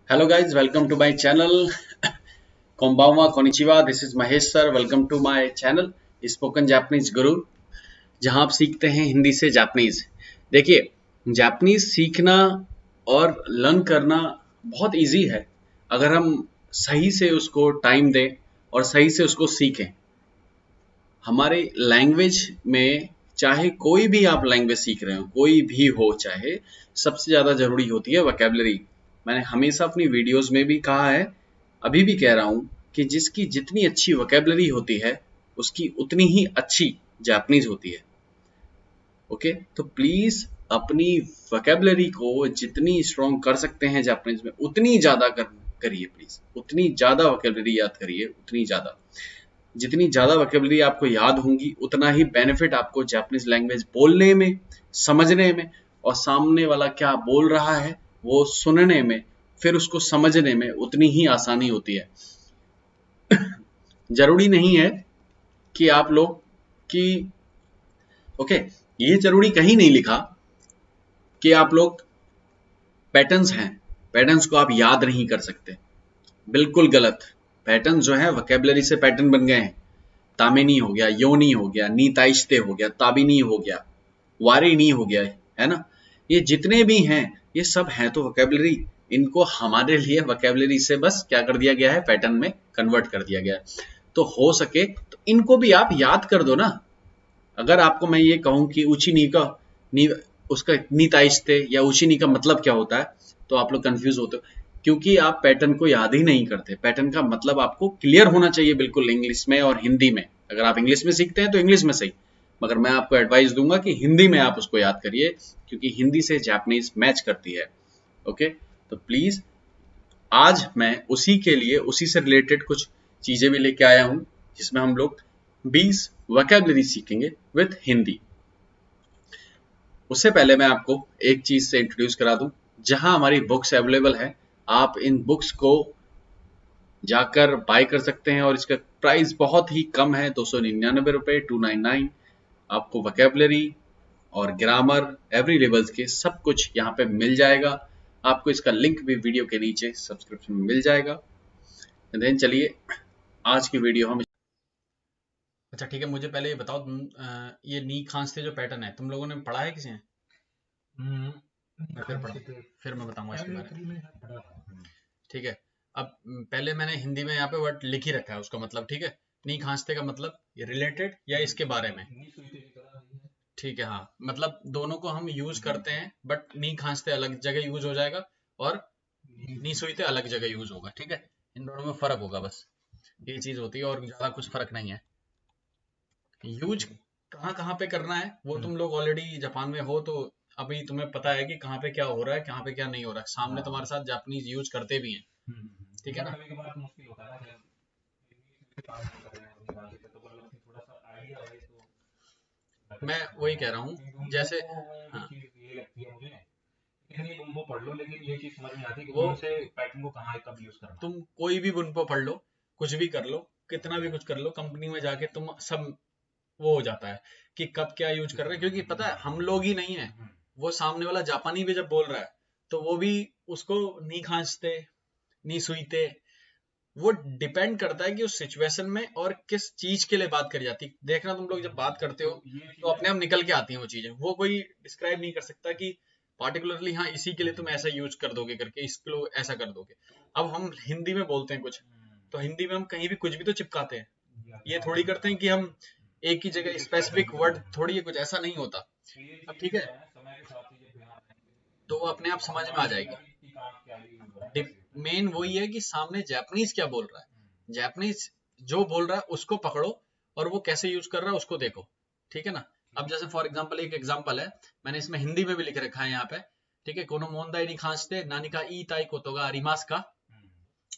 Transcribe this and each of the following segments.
Hello guys, welcome to my channel. Konbanwa, konnichiwa. This is Mahesh sir. Welcome to my channel Spoken Japanese Guru, जहां आप सीखते हैं हिंदी से Japanese. देखिए, Japanese सीखना और लर्न करना बहुत इजी है अगर हम सही से उसको टाइम दें और सही से उसको सीखें। हमारे लैंग्वेज में चाहे कोई भी आप लैंग्वेज सीख रहे हो, कोई भी हो, चाहे सबसे ज्यादा जरूरी होती है वोकैबुलरी। मैंने हमेशा अपनी वीडियोस में भी कहा है, अभी भी कह रहा हूं कि जिसकी जितनी अच्छी वोकैबुलरी होती है उसकी उतनी ही अच्छी जापानीज होती है। ओके, तो प्लीज अपनी वोकैबुलरी को जितनी स्ट्रॉन्ग कर सकते हैं जापानीज में उतनी ज्यादा करिए। प्लीज उतनी ज्यादा वोकैबुलरी याद करिए, उतनी ज्यादा। जितनी ज्यादा वोकैबुलरी आपको याद होंगी उतना ही बेनिफिट आपको जापानीज लैंग्वेज बोलने में, समझने में, और सामने वाला क्या बोल रहा है वो सुनने में, फिर उसको समझने में उतनी ही आसानी होती है। जरूरी नहीं है कि आप लोग कि ओके, ये जरूरी कहीं नहीं लिखा कि आप लोग पैटर्न्स हैं, पैटर्न्स को आप याद नहीं कर सकते। बिल्कुल गलत। पैटर्न जो है वोकैबुलरी से पैटर्न बन गए हैं। तामेनी हो गया, योनी हो गया, नीताइश्ते हो गया, ताबिनी हो गया, वारिनी हो गया, है ना। ये जितने भी हैं ये सब हैं तो वोकैबुलरी। इनको हमारे लिए वोकैबुलरी से बस क्या कर दिया गया है, पैटर्न में कन्वर्ट कर दिया गया है। तो हो सके तो इनको भी आप याद कर दो ना। अगर आपको मैं ये कहूं कि उची का नी, उसका नीताइश्ते या उची नी का मतलब क्या होता है, तो आप लोग कंफ्यूज होते हो क्योंकि आप पैटर्न को याद ही नहीं करते। पैटर्न का मतलब आपको क्लियर होना चाहिए बिल्कुल, इंग्लिश में और हिंदी में। अगर आप इंग्लिश में सीखते हैं तो इंग्लिश में सही, मगर मैं आपको एडवाइस दूंगा कि हिंदी में आप उसको याद करिए क्योंकि हिंदी से जापानीज मैच करती है। ओके, तो प्लीज आज मैं उसी के लिए, उसी से रिलेटेड कुछ चीजें भी लेके आया हूं जिसमें हम लोग 20 वोकैबुलरी सीखेंगे विद हिंदी। उससे पहले मैं आपको एक चीज से इंट्रोड्यूस करा दूं, जहां हमारी बुक्स अवेलेबल है आप इन बुक्स को जाकर बाय कर सकते हैं और इसका प्राइस बहुत ही कम है, 299 रुपए, 299। आपको वोकैबुलरी और ग्रामर एवरी लेवल्स के सब कुछ यहाँ पे मिल जाएगा। आपको इसका लिंक भी वीडियो के नीचे सब्सक्रिप्शन में मिल जाएगा। देन चलिए आज की वीडियो हम। अच्छा ठीक है, मुझे पहले ये बताओ ये नी खांसते जो पैटर्न है तुम लोगों ने पढ़ा है किसी ने? हम्म, मैं फिर खांसते पढ़ा, थे। फिर मैं बताऊंगा इसके बारे में। एलिमेंट्री में पढ़ा था। ठीक है। अब पहले मैंने हिंदी में यहाँ पे वर्ड लिख ही रखा है उसका मतलब, ठीक है। नी खांसते का मतलब ये रिलेटेड या इसके बारे में। इंग्लिश हुई थी की तरह नहीं है। ठीक है, हाँ, मतलब दोनों को हम यूज करते हैं बट नी खांसते अलग जगह यूज हो जाएगा और नहीं नी हुई सुईते अलग जगह यूज होगा, ठीक है। इन दोनों में फर्क होगा बस, ये चीज होती है और ज्यादा कुछ फर्क नहीं है। यूज थी। कहाँ कहाँ पे करना है वो हम्म, तुम लोग ऑलरेडी जापान में हो तो अभी तुम्हें पता है कि कहाँ पे क्या हो रहा है, कहाँ पे क्या नहीं हो रहा है। सामने तुम्हारे हाँ। साथ जापानीज यूज करते भी हैं, ठीक है बट ना। कभी कभार तो मुश्किल होता है ना जब इंग्लिश में काम नहीं कर रहे हैं अपनी भाषा से, तो मतलब कि थोड़ा सा आइडिया रहे तो बेटर मैं रहता है। वही कह रहा हूँ क्योंकि बुम्बो जैसे, में भी हाँ, चीज ये लगती है मुझे, लेकिन ये बुम्बो पढ़ लो, लेकिन ये चीज समझ में आती है कि वो कौन से पैटर्न को कहाँ कब यूज करना है। तुम कोई भी बुनपो पढ़ लो, कुछ भी कर लो, कितना भी कुछ कर लो, कंपनी में जाके तुम सब वो हो जाता है कि कब क्या यूज कर रहे हैं, क्योंकि पता है हम लोग ही नहीं है, हम्म, वो सामने वाला जापानी भी जब बोल रहा है तो वो भी उसको नी खांसते, नी सुईते, वो डिपेंड करता है कि उस सिचुएशन में और किस चीज के लिए बात करी जाती है। देखना तुम लोग जब बात करते हो तो ये तो चीजें। अपने आप निकल के आती हैं वो चीजें, वो कोई डिस्क्राइब नहीं कर सकता कि पार्टिकुलरली हाँ इसी के लिए तुम ऐसा यूज कर दोगे करके, इसके लिए ऐसा कर दोगे। अब हम हिंदी में बोलते हैं कुछ, तो हिंदी में हम कहीं भी कुछ भी तो चिपकाते हैं। या ये कहाँ थोड़ी कुछ करते बता हैं कि देते हम हैं। एक ही जगह एक स्पेसिफिक स्पेसिफिक वर्ड वर्ड। थोड़ी है, कुछ ऐसा नहीं होता। तो ये अब चीजें ठीक जो है, है समय के साथ चीजें ध्यान तो वो रखेंगे अपने तो आप समझ में हमारा आ आइडिया जाएगी। भी कि कहाँ क्या यूज हो रहा है, कैसे होता है। मेन वही है कि सामने जापानीज क्या बोल रहा है, जापानीज जो बोल रहा है उसको पकड़ो और वो कैसे यूज कर रहा है उसको देखो, ठीक है ना। अब ठीक है। जैसे फॉर एग्जांपल एक एग्जांपल है, मैंने इसमें हिंदी में भी लिख रखा है यहाँ पे, ठीक है। कोनो मोंदाई नी खांसते नानी का ई ताई कोतोगा अरिमास का, हम्म,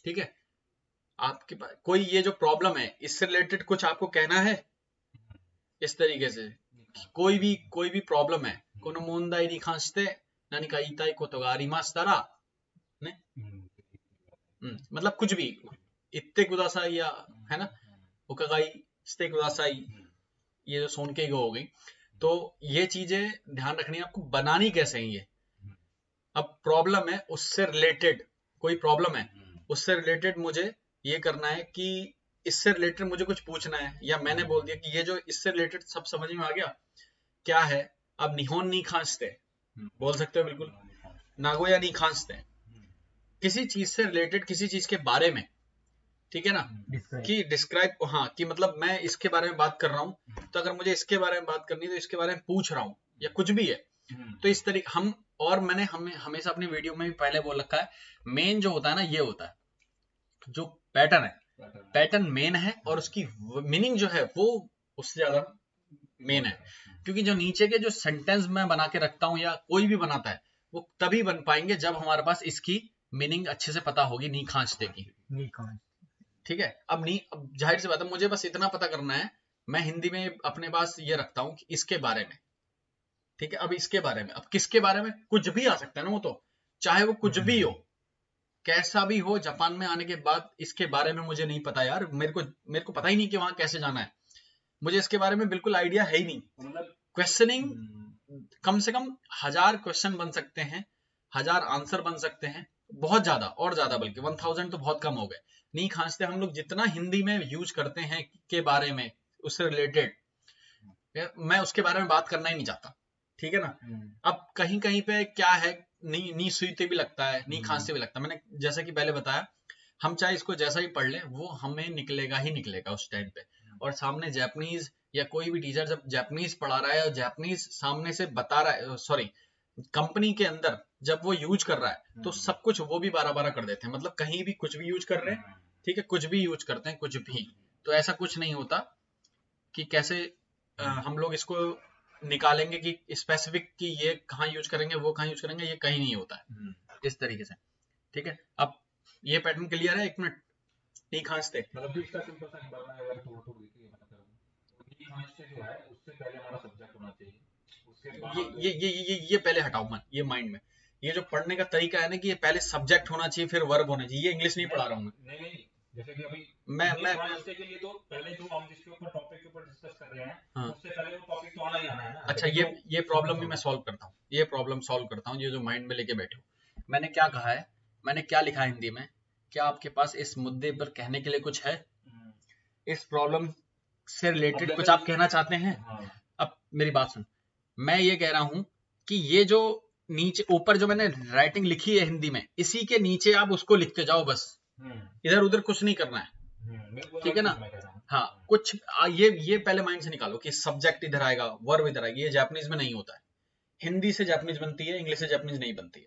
ठीक है। आपके पास कोई ये जो प्रॉब्लम है इससे रिलेटेड कुछ आपको कहना है इस तरीके से, ये कहाँ से कोई भी प्रॉब्लम है, हम्म, कोनो मोंदाई नी खांसते नानी का ई ताई कोतोगा अरिमास तारा ने, हम्म, मतलब कुछ भी, कुछ भी। इत्ते कुदासाई या, है ना, उकागाई स्ते कुदासाई, हम्म, ये जो सोन के गो हो गई। तो ये चीजें ध्यान रखनी है आपको, बनानी कैसे है ये। हम्म, अब प्रॉब्लम है उससे रिलेटेड, कोई प्रॉब्लम है, उससे रिलेटेड मुझे ये करना है कि इससे रिलेटेड मुझे कुछ पूछना है, या मैंने बोल दिया कि ये जो इससे रिलेटेड सब समझ में आ गया क्या है। अब निहोन नी खांसते बोल सकते हो, बिल्कुल नागोया नी खांसते, किसी चीज से रिलेटेड, किसी चीज के बारे में, ठीक है ना, कि डिस्क्राइब, हाँ, कि मतलब मैं इसके बारे में बात कर रहा हूँ, तो अगर मुझे इसके बारे में बात करनी है तो इसके बारे में पूछ रहा हूँ, या कुछ भी है, तो इस तरीके हम, और मैंने हमेशा अपनी वीडियो में भी पहले बोल रखा है, मेन जो होता है ना, ये होता है जो पैटर्न है, पैटर्न मेन है, और उसकी मीनिंग जो है वो उससे ज्यादा मेन है, क्योंकि जो नीचे के जो सेंटेंस मैं बना के रखता हूँ या कोई भी बनाता है, वो तभी बन पाएंगे जब हमारे पास इसकी मीनिंग अच्छे से पता होगी, नी खांचते की, ठीक है। अब जाहिर सी बात है, मुझे बस इतना पता करना है, मैं हिंदी में अपने पास ये रखता हूँ कि इसके बारे में, ठीक है। अब इसके बारे में, अब किसके बारे में, कुछ भी आ सकता है ना, वो तो चाहे वो कुछ भी हो, कैसा भी हो, जापान में आने के बाद इसके बारे में मुझे नहीं पता यार, मेरे को पता ही नहीं कि वहां कैसे जाना है, मुझे इसके बारे में बिल्कुल आइडिया है ही नहीं। मतलब क्वेश्चनिंग कम से कम 1000 क्वेश्चन बन सकते हैं, 1000 आंसर बन सकते हैं, बहुत ज्यादा, और ज्यादा बल्कि 1000 तो बहुत कम हो गए। नहीं खांसते हम लोग जितना हिंदी में यूज करते हैं के बारे में, उससे रिलेटेड, मैं उसके बारे में बात करना ही नहीं चाहता, ठीक है ना। अब कहीं कहीं पे क्या है, नी सुईते भी लगता है, नी खांसते भी लगता है, मैंने जैसा कि पहले बताया, हम चाहे इसको जैसा ही पढ़ लें, वो हमें निकलेगा ही निकलेगा उस टाइम पे। और सामने जापानीज या कोई भी टीचर जब जापानीज पढ़ा रहा है और जापानीज सामने से बता रहा है, सॉरी, कंपनी के अंदर जब वो यूज कर रहा है, तो सब कुछ वो भी 12-12 कर देते हैं, मतलब कहीं भी कुछ भी यूज कर रहे हैं, ठीक है, कुछ भी यूज करते हैं, कुछ भी। तो ऐसा कुछ नहीं होता कि कैसे हम लोग इसको निकालेंगे कि स्पेसिफिक कि ये कहाँ यूज करेंगे, वो कहाँ यूज करेंगे, ये कहीं नहीं होता है इस तरीके से, ठीक है। अब ये पैटर्न क्लियर है, 1 मिनट, नहीं खांसते, मतलब कि इसका सिंपल सा निकाल मैं अगर थोड़ा देखिए मतलब ये खांसते जो है उससे पहले हमारा सब्जेक्ट होना चाहिए, उसके बाद ये पहले हटाओ मन, ये माइंड में, ये जो पढ़ने का तरीका है ना कि ये पहले सब्जेक्ट होना चाहिए फिर वर्ब होना चाहिए, ये इंग्लिश नहीं पढ़ा रहा हूँ मैं। नहीं, जैसे कि अभी मैं खांसते के लिए तो पहले जो हम जिसके ऊपर टॉपिक के ऊपर डिस्कस कर रहे हैं, हाँ, उससे पहले वो टॉपिक तो आना ही आना है ना। अच्छा, ये प्रॉब्लम भी मैं सॉल्व करता हूँ, ये प्रॉब्लम सॉल्व करता हूँ, ये जो माइंड में लेके बैठे हो। मैंने क्या कहा है, मैंने क्या लिखा है हिंदी में, क्या आपके पास इस मुद्दे पर कहने के लिए कुछ है, इस प्रॉब्लम से रिलेटेड कुछ आप कहना चाहते हैं। अब मेरी बात सुन, मैं ये कह रहा हूं कि ये जो नीचे ऊपर जो मैंने राइटिंग लिखी है हिंदी में, इसी के नीचे आप उसको लिखते जाओ बस, इधर उधर कुछ नहीं करना है, ठीक है ना। हाँ, कुछ ये पहले माइंड से निकालो कि सब्जेक्ट इधर आएगा, वर्ब इधर आएगी, ये जापानीज में नहीं होता है, हिंदी से जापानीज बनती है, इंग्लिश से जापानीज नहीं बनती है,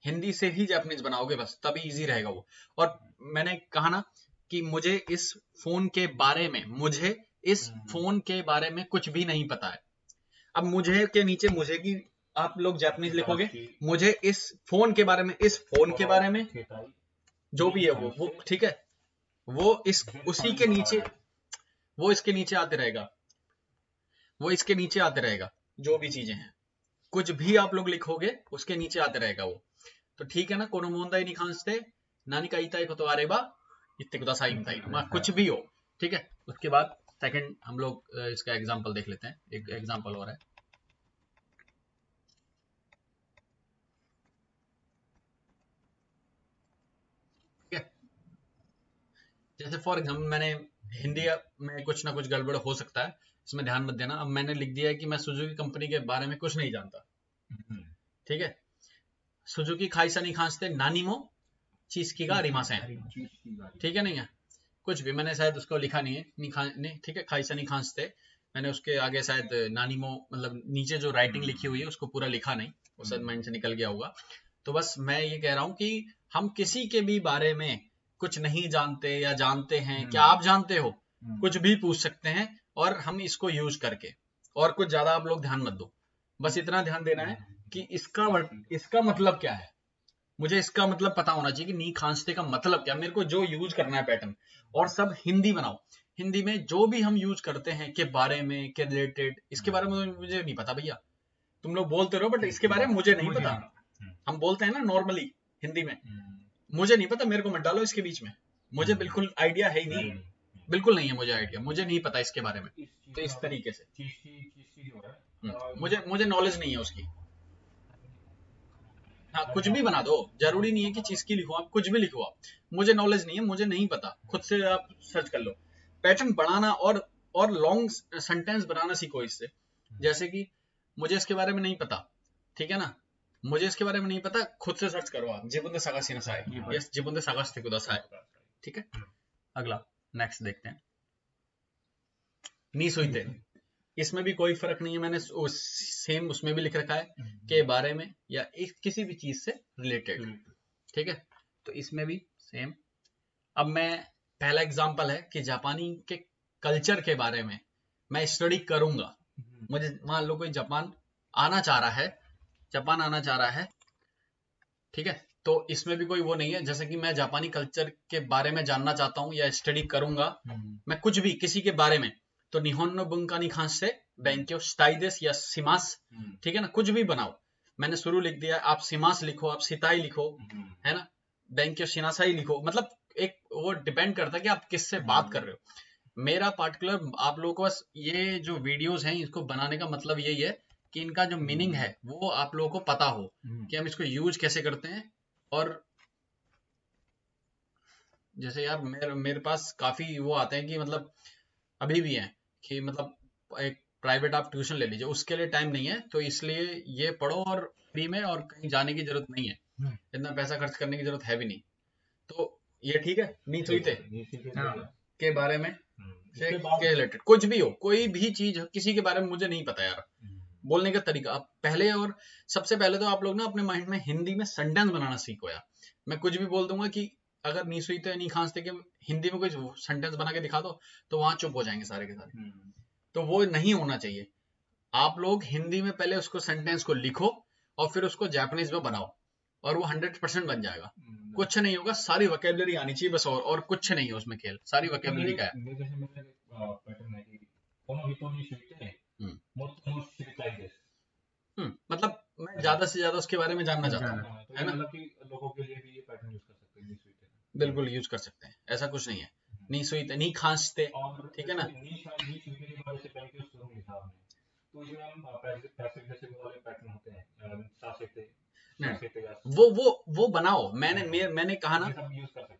हिंदी से ही जापानीज बनाओगे बस, तभी इजी रहेगा वो। और मैंने कहा ना कि मुझे इस फोन के बारे में, मुझे इस फोन के बारे में कुछ भी नहीं पता है। अब मुझे के नीचे मुझे की आप लोग जापानीज लिखोगे, मुझे इस फोन के बारे में, इस फोन के बारे में, जो भी है वो ठीक है, वो इस उसी के नीचे, वो इसके नीचे आते रहेगा, वो इसके नीचे आते रहेगा, जो भी चीजें हैं, कुछ भी आप लोग लिखोगे उसके नीचे आते रहेगा वो। तो ठीक है ना, कोनो मोंदाई नहीं खांसते, नानी का इताई को तो आरे बा इतने को दसाई मताई, कुछ भी हो, ठीक है। उसके बाद सेकंड हम लोग इसका एग्जांपल देख लेते हैं, एक एग्जांपल और है, ठीक है। जैसे फॉर एग्जाम्पल मैंने हिंदी में कुछ ना कुछ गड़बड़ हो सकता है, इसमें ध्यान मत देना। अब मैंने लिख दिया है कि मैं सुजुकी कंपनी के बारे में कुछ नहीं जानता, ठीक है। सुजुकी खाइसा नहीं खांसते, नानी मो चीज की गा रिमा से, ठीक है, नहीं है कुछ भी, मैंने शायद उसको लिखा नहीं है, नहीं, ठीक है, खाइसा नहीं खांसते, मैंने उसके आगे शायद नानीमो, मतलब नीचे जो राइटिंग लिखी हुई है उसको पूरा लिखा नहीं, वो शायद माइंड से निकल गया होगा। तो बस मैं ये कह रहा हूँ कि हम किसी के भी बारे में कुछ नहीं जानते या जानते हैं, क्या आप जानते हो, कुछ भी पूछ सकते हैं, और हम इसको यूज करके, और कुछ ज्यादा आप लोग ध्यान मत दो, बस इतना ध्यान देना है कि इसका मतलब क्या है, मुझे इसका मतलब पता होना चाहिए कि नी खांसते का मतलब क्या, मेरे को जो यूज करना है पैटर्न, और सब हिंदी बनाओ, हिंदी में जो भी हम यूज करते हैं के बारे में, के रिलेटेड, इसके बारे में मुझे नहीं पता भैया, तुम लोग बोलते रहो बट इसके बारे में मुझे नहीं पता। हम बोलते हैं ना नॉर्मली हिंदी में, मुझे नहीं पता, मेरे को मत डालो इसके बीच में, मुझे बिल्कुल आइडिया है ही नहीं, बिल्कुल नहीं है मुझे आइडिया, मुझे नहीं पता इसके बारे में, तो इस तरीके से मुझे नॉलेज नहीं है उसकी। हाँ कुछ भी बना दो, जरूरी नहीं है कि चीज की लिखो, आप कुछ भी लिखो। आप, मुझे नॉलेज नहीं है, मुझे नहीं पता, खुद से आप सर्च कर लो। पैटर्न बढ़ाना और लॉन्ग सेंटेंस बनाना सीखो इससे। जैसे कि मुझे इसके बारे में नहीं पता, ठीक है ना, मुझे इसके बारे में नहीं पता, खुद से सर्च करो आप, जिबुन दे सागाशी नासाई, यस जिबुन दे सागाशिते कुदासाई, ठीक है। अगला नेक्स्ट देखते हैं, नी सुइते। इसमें भी कोई फर्क नहीं है, मैंने सेम उसमें भी लिख रखा है के बारे में या किसी भी चीज से रिलेटेड, ठीक है। तो इसमें भी सेम। अब मैं, पहला एग्जांपल है कि जापानी के कल्चर के बारे में मैं स्टडी करूंगा। मुझे मान लो कोई जापान आना चाह रहा है, ठीक है। तो इसमें भी कोई वो नहीं है, जैसे कि मैं जापानी कल्चर के बारे में जानना चाहता हूँ या स्टडी करूंगा, मैं कुछ भी किसी के बारे में, तो निहोन नो बुंका नि खांसे बेंक्यो शिताई देसु या शिमास, ठीक है ना, कुछ भी बनाओ। मैंने शुरू लिख दिया, आप शिमास लिखो, आप शिताई लिखो, है ना, बेंक्यो शिनासाई लिखो, मतलब एक वो डिपेंड करता है कि आप किससे बात कर रहे हो। मेरा पार्टिकुलर आप लोगों को बस ये जो वीडियोस हैं इसको बनाने का मतलब यही है कि इनका जो मीनिंग है वो आप लोगों को पता हो कि हम इसको यूज कैसे करते हैं। और जैसे यार मेरे पास काफी वो आते हैं कि मतलब अभी भी है कि मतलब एक प्राइवेट आप ट्यूशन ले लीजिए, उसके लिए टाइम नहीं है, तो इसलिए ये पढ़ो और फ्री में, और कहीं जाने की जरूरत नहीं है, इतना पैसा खर्च करने की जरूरत है भी नहीं। तो ये ठीक है, नी सुइते के बारे में से के रिलेटेड कुछ भी हो, कोई भी चीज हो, किसी के बारे में मुझे नहीं पता यार, बोलने का तरीका आप पहले, और सबसे पहले तो आप लोग ना अपने माइंड में हिंदी में सेंटेंस बनाना सीखो यार। मैं कुछ भी बोल दूंगा कि अगर नी सुइते नी खांसते के हिंदी में कोई सेंटेंस बना के दिखा दो, तो वहां चुप हो जाएंगे सारे के सारे। तो वो नहीं होना चाहिए। आप लोग हिंदी में पहले उसको सेंटेंस को लिखो और फिर उसको जापानीज में बनाओ, और वो 100% बन जाएगा। कुछ नहीं होगा, सारी वोकैबुलरी आनी चाहिए बस, और कुछ नहीं है उसमें खेल, सारी वोकैबुलरी का है। मतलब मैं ज्यादा से ज्यादा उसके बारे में जानना चाहता हूँ, है ना, मतलब कि लोगों के लिए भी ये पैटर्न यूज कर सकते हैं, बिल्कुल यूज कर सकते हैं, ऐसा कुछ नहीं है। नी सुइते नी खांसते, ठीक है ना, तो इसमें हम पैसिव जैसे वाले पैटर्न होते हैं, सासेते, वो बनाओ। मैंने कहा ना,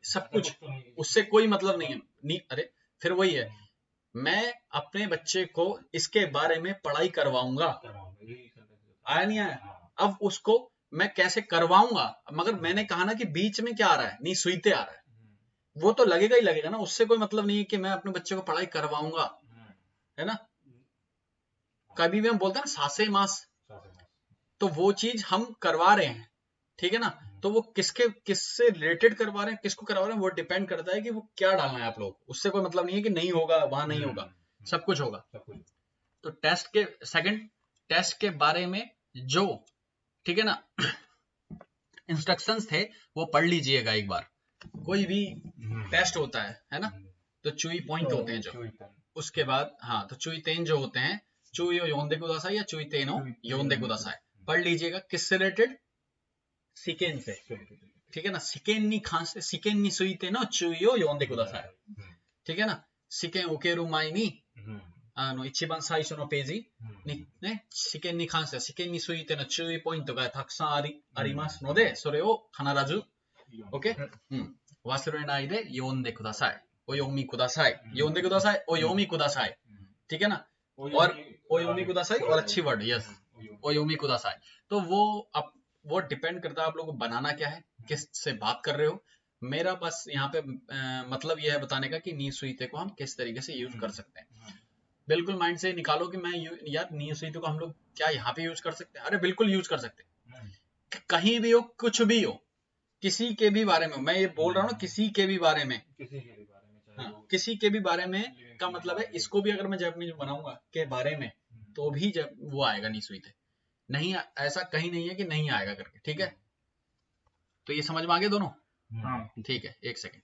सब कुछ, उससे कोई मतलब नहीं है। नी अरे फिर वही है, मैं अपने बच्चे को इसके बारे में पढ़ाई करवाऊंगा, आया नहीं आया, अब उसको मैं कैसे करवाऊंगा, मगर मैंने कहा ना कि बीच में क्या आ रहा है, नी सुइते आ रहा है, वो तो लगेगा ही लगेगा ना, उससे कोई मतलब नहीं है कि मैं अपने बच्चे को पढ़ाई करवाऊंगा, है ना। कभी भी हम बोलते हैं ना सासे मास, तो वो चीज हम करवा रहे हैं, ठीक है ना। तो वो किससे रिलेटेड करवा रहे हैं, किसको करवा रहे हैं, वो डिपेंड करता है कि वो क्या डालना है आप लोग, उससे कोई मतलब नहीं है कि नहीं होगा, वहां नहीं होगा, सब कुछ होगा। तो सेकंड टेस्ट के बारे में जो, ठीक है ना, इंस्ट्रक्शंस थे वो पढ़ लीजिएगा एक बार। कोई भी टेस्ट होता है ना, तो चुई पॉइंट होते हैं जो, उसके बाद हाँ, तो चुई तेन जो होते हैं, चुई योंदे कुदासाई या चुई तेनो योंदे कुदासाई, पढ़ लीजिएगा। किससे रिलेटेड, सिकेन से, ठीक है ना, सिकेन नी खांसे सिकेन नी सुइते नो चुई योंदे कुदासाई, ठीक है ना। सिकेन ओकेरु माई नी 一番最初のページにね、試験に関しては試験についての注意ポイントがたくさんありますので、それを必ず OK、忘れないで読んでください。お読みください。読んでください。お読みください。ठीक है ना, और ओ योमी कुदासाई, और अच्छी वर्ड, यस ओ योमी कुदासाई। तो वो डिपेंड करता है आप लोग को बनाना क्या है, किस से बात कर रहे हो। मेरा बस यहाँ पे मतलब यह है बताने का कि नी सुइते को हम किस तरीके से यूज कर सकते हैं। बिल्कुल माइंड से निकालो कि मैं यार नी सुइते को हम लोग क्या यहाँ पे यूज कर सकते हैं, अरे बिल्कुल यूज कर सकते हैं, कहीं भी हो, कुछ भी हो, किसी के भी बारे में, मैं ये बोल रहा हूँ ना, किसी के भी बारे में, किसी के भी बारे में का मतलब है, इसको भी अगर मैं जापानीज बनाऊंगा के बारे में, तो भी जब वो आएगा नी सुइते, नहीं ऐसा कहीं नहीं है कि नहीं आएगा करके, ठीक है। तो ये समझ में आ गया दोनों, ठीक है, एक सेकेंड।